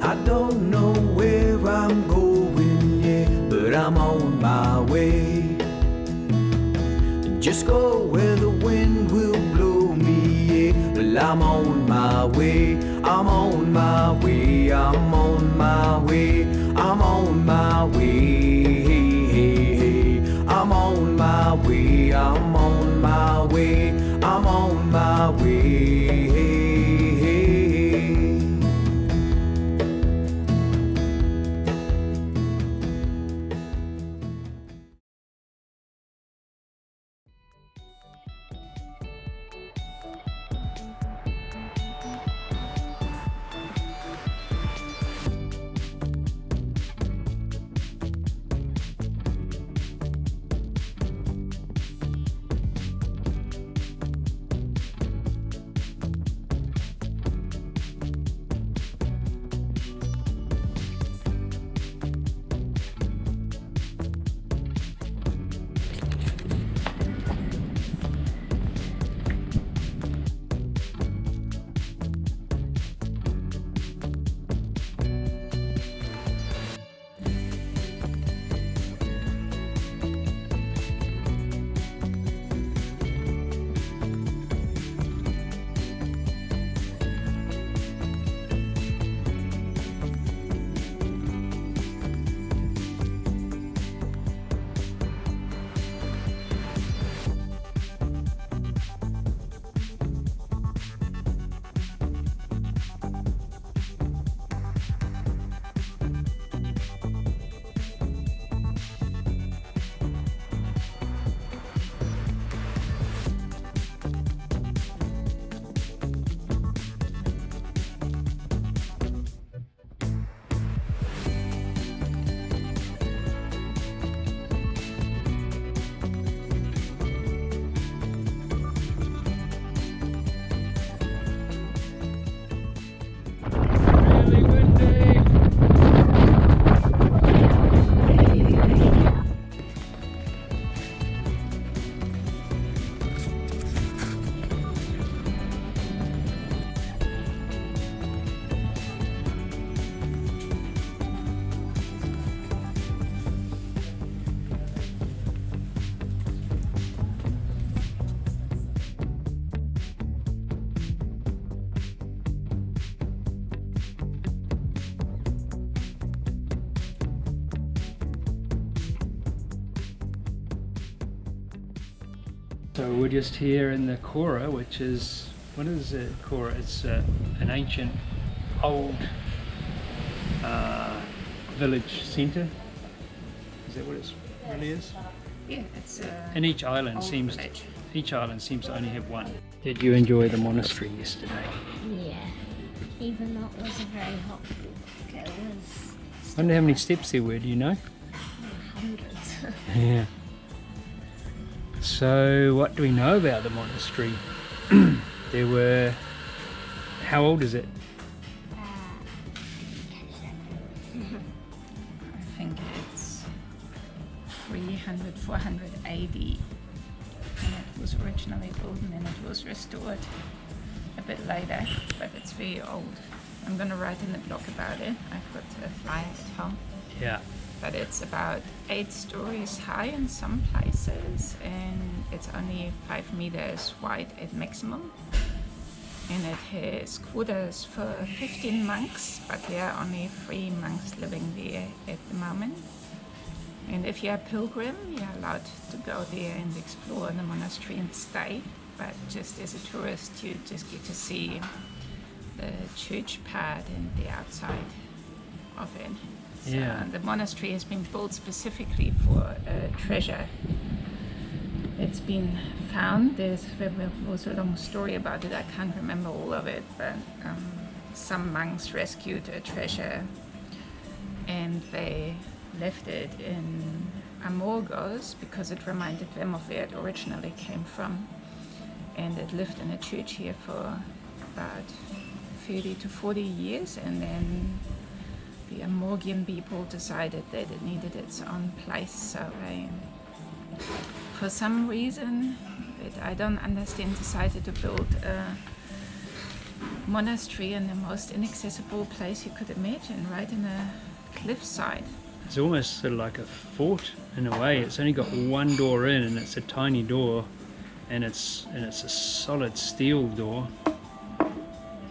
I don't know where I'm going yet, but I'm on my way. Just go where the wind will blow me, yeah. Well, I'm on my way, I'm on my way, I'm on my way, I'm on my way. I'm on my way, I'm on my way, I'm on my way. So we're just here in the Kora, which is, what is it, Kora? It's an ancient, old village centre. Is that what it really is? Yeah, it's and each island old seems village. each island seems to only have one. Did you enjoy the monastery yesterday? Yeah, even though it was a very hot week, it was I wonder how many steps there were, do you know? hundreds. Yeah. So what do we know about the monastery? There were, how old is it? I think it's 300, 400 AD. And it was originally built and then it was restored a bit later, but it's very old. I'm going to write in the blog about it. I've got a flyer at home. Yeah. But it's about 8 stories high in some places, and it's only 5 meters wide at maximum. And it has quarters for 15 monks, but there are only 3 monks living there at the moment. And if you're a pilgrim, you're allowed to go there and explore the monastery and stay. But just as a tourist, you just get to see the church part and the outside of it. So Yeah. the monastery has been built specifically for treasure. It's been found. There was a long story about it. I can't remember all of it, but some monks rescued a treasure and they left it in Amorgos because it reminded them of where it originally came from. And it lived in a church here for about 30 to 40 years, and then the Amorgian people decided that it needed its own place, so they, for some reason that I don't understand, decided to build monastery in the most inaccessible place you could imagine, right in a cliffside. It's almost sort of like a fort in a way. It's only got one door in, and it's a tiny door, and it's a solid steel door.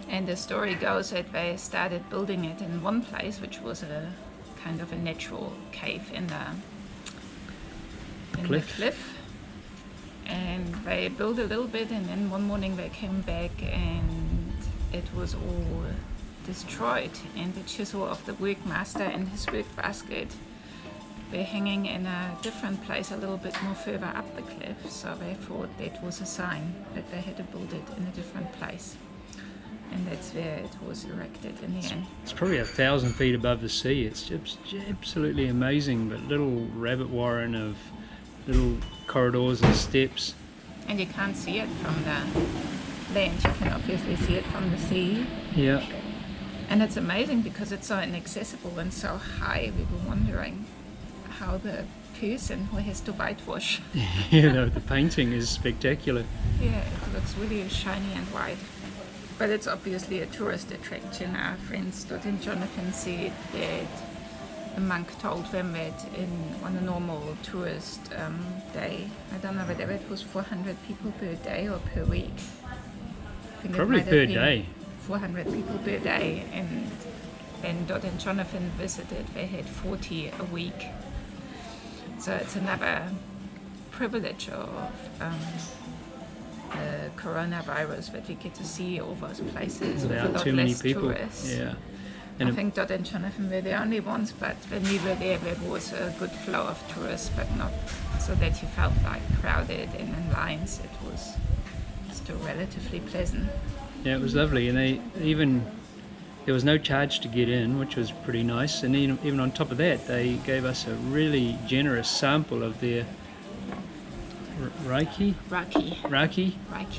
And the story goes that they started building it in one place, which was a kind of a natural cave in the cliff. And they built a little bit, and then one morning they came back and it was all destroyed, and the chisel of the workmaster and his work basket were hanging in a different place a little bit more further up the cliff, so they thought that was a sign that they had to build it in a different place, and that's where it was erected in the end. It's probably 1,000 feet above the sea. It's just absolutely amazing, but little rabbit warren of little corridors and steps. And you can't see it from the land, you can obviously see it from the sea. Yeah. And it's amazing because it's so inaccessible and so high. We were wondering how the person who has to whitewash. Yeah, the painting is spectacular. Yeah, it looks really shiny and white. But it's obviously a tourist attraction. Our friends Dot and Jonathan said that a monk told them that on a normal tourist day, I don't know whether it was 400 people per day or per week. I think Probably it might per have been day. 400 people per day, and when Dot and Jonathan visited, they had 40 a week. So it's another privilege of the coronavirus that we get to see all those places with a Without lot too many less people. tourists. Yeah. I And think Dot and Jonathan were the only ones, but when we were there was a good flow of tourists, but not so that you felt like crowded and in lines. It was still relatively pleasant. yeah, it was lovely, and there was no charge to get in, which was pretty nice. And even on top of that, they gave us a really generous sample of their Raki Raki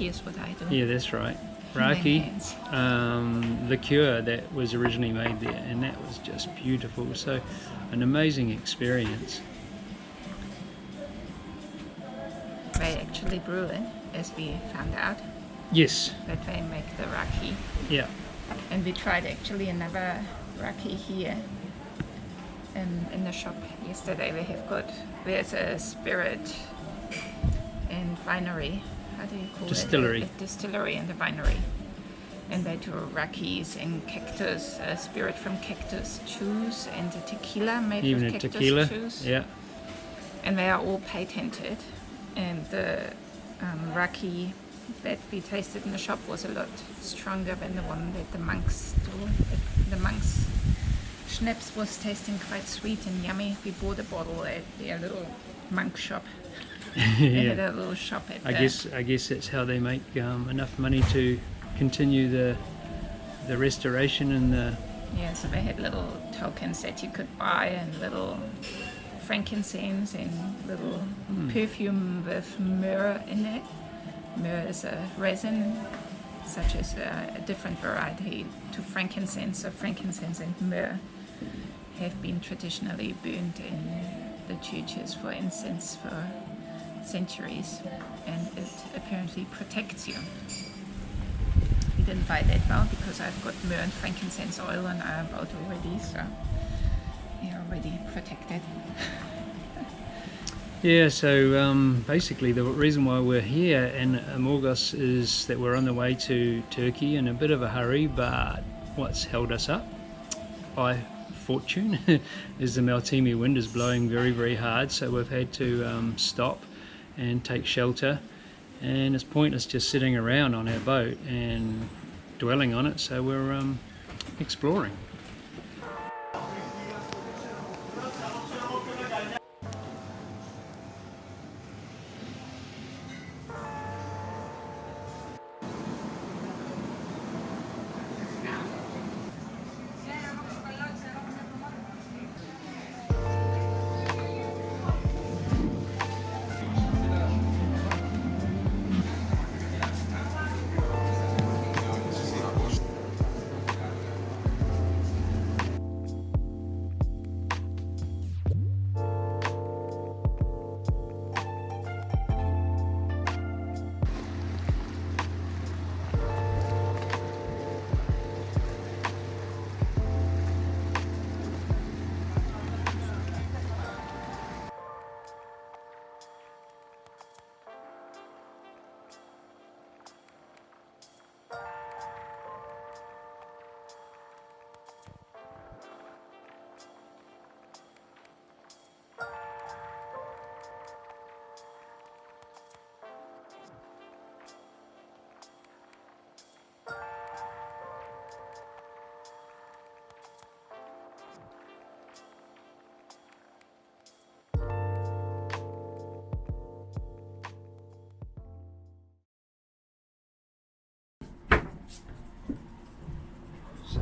is what I do. Yeah, that's right. Healing Raki hands. liqueur that was originally made there, and that was just beautiful. So an amazing experience. They actually brew it, as we found out, Yes. that they make the Raki. Yeah. And we tried actually another Raki here in the shop yesterday. There's a spirit and winery. How do you call Distillery. it? A distillery and a winery. And they do Rakis and cactus, a spirit from cactus juice, and a tequila made Even with a cactus tequila. juice. Yeah. And they are all patented. And the Raki that we tasted in the shop was a lot stronger than the one that the monks do. The monks' schnapps was tasting quite sweet and yummy. We bought a bottle at their little monk shop. They had a little shop at I guess that's how they make enough money to continue the restoration and the. Yeah, so they had little tokens that you could buy, and little frankincense and little perfume with myrrh in it. Myrrh is a resin, such as a different variety to frankincense. So frankincense and myrrh have been traditionally burned in the churches for incense for centuries, and it apparently protects you. We didn't buy that though, because I've got myrrh and frankincense oil on our boat already, so we're already protected. Yeah, so basically the reason why we're here in Amorgos is that we're on the way to Turkey in a bit of a hurry, but what's held us up by fortune is the Meltemi wind is blowing very, very hard, so we've had to stop and take shelter, and it's pointless just sitting around on our boat and dwelling on it, so we're exploring.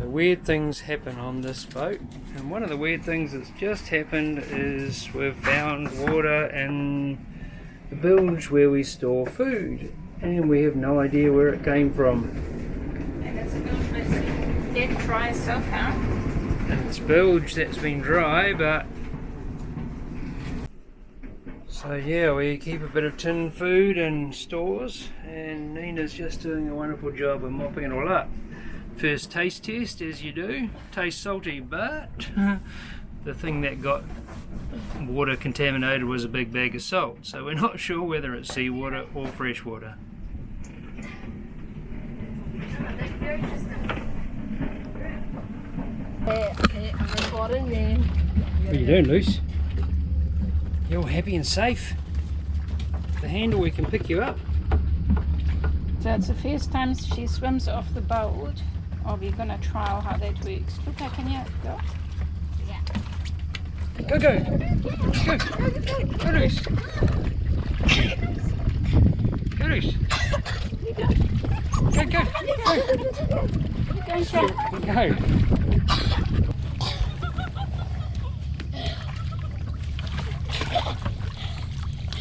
Weird things happen on this boat, and one of the weird things that's just happened is we've found water in the bilge where we store food, and we have no idea where it came from. And it's a bilge that's dead dry so far. And it's bilge that's been dry, but so yeah, we keep a bit of tin food in stores, and Nina's just doing a wonderful job of mopping it all up. First taste test, as you do. Tastes salty, but the thing that got water contaminated was a big bag of salt, so we're not sure whether it's seawater or fresh water. Okay, I'm recording then. What are you doing, Luce? You're happy and safe. The handle, we can pick you up. So it's the first time she swims off the boat, or we're gonna trial how that works. Luca, can you go? Yeah. Go, go! Go! Go, Luce! Go, Luce! Go, go! Go! Go!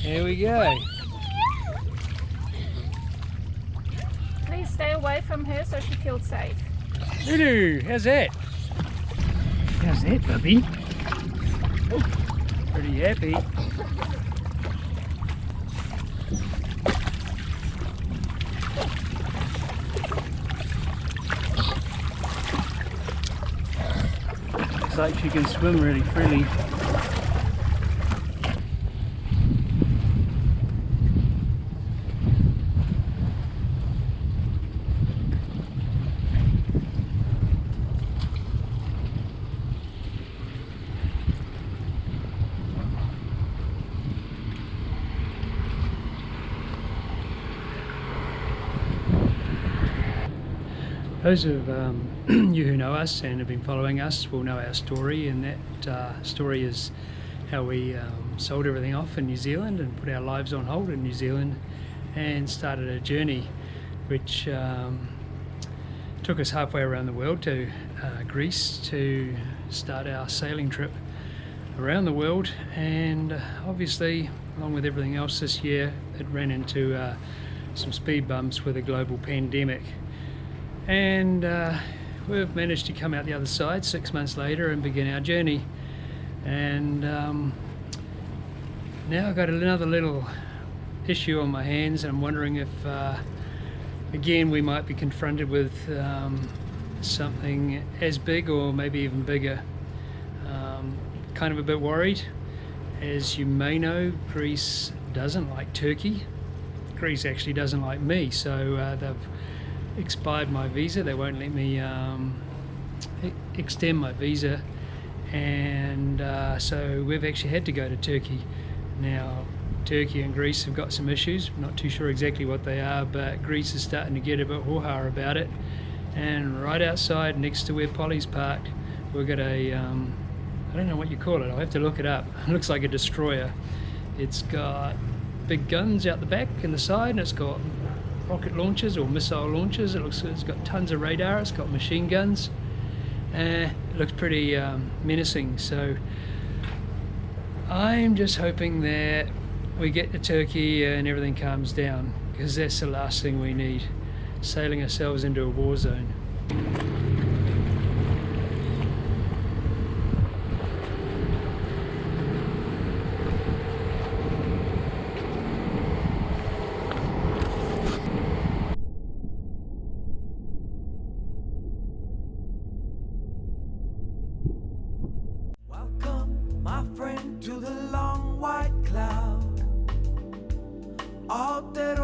There we go. Please stay away from her so she feels safe. Lulu, how's that? How's that, puppy? Pretty happy. Looks like she can swim really freely. Those of you who know us and have been following us will know our story, and that story is how we sold everything off in New Zealand and put our lives on hold in New Zealand and started a journey which took us halfway around the world to Greece to start our sailing trip around the world. And obviously, along with everything else this year, it ran into some speed bumps with a global pandemic. And we've managed to come out the other side 6 months later and begin our journey. And now I've got another little issue on my hands, and I'm wondering if again we might be confronted with something as big or maybe even bigger. Kind of a bit worried. As you may know, Greece doesn't like Turkey. Greece actually doesn't like me, so they've expired my visa. They won't let me extend my visa, and so we've actually had to go to Turkey. Now Turkey and Greece have got some issues. I'm not too sure exactly what they are, but Greece is starting to get a bit hoo-ha about it. And right outside next to where Polly's parked, we've got a I don't know what you call it, I'll have to look it up. It looks like a destroyer. It's got big guns out the back and the side, and it's got rocket launchers or missile launchers. It's got tons of radar, it's got machine guns. It looks pretty menacing. So I'm just hoping that we get to Turkey and everything calms down, because that's the last thing we need, sailing ourselves into a war zone. Welcome, my friend, to the long white cloud. All that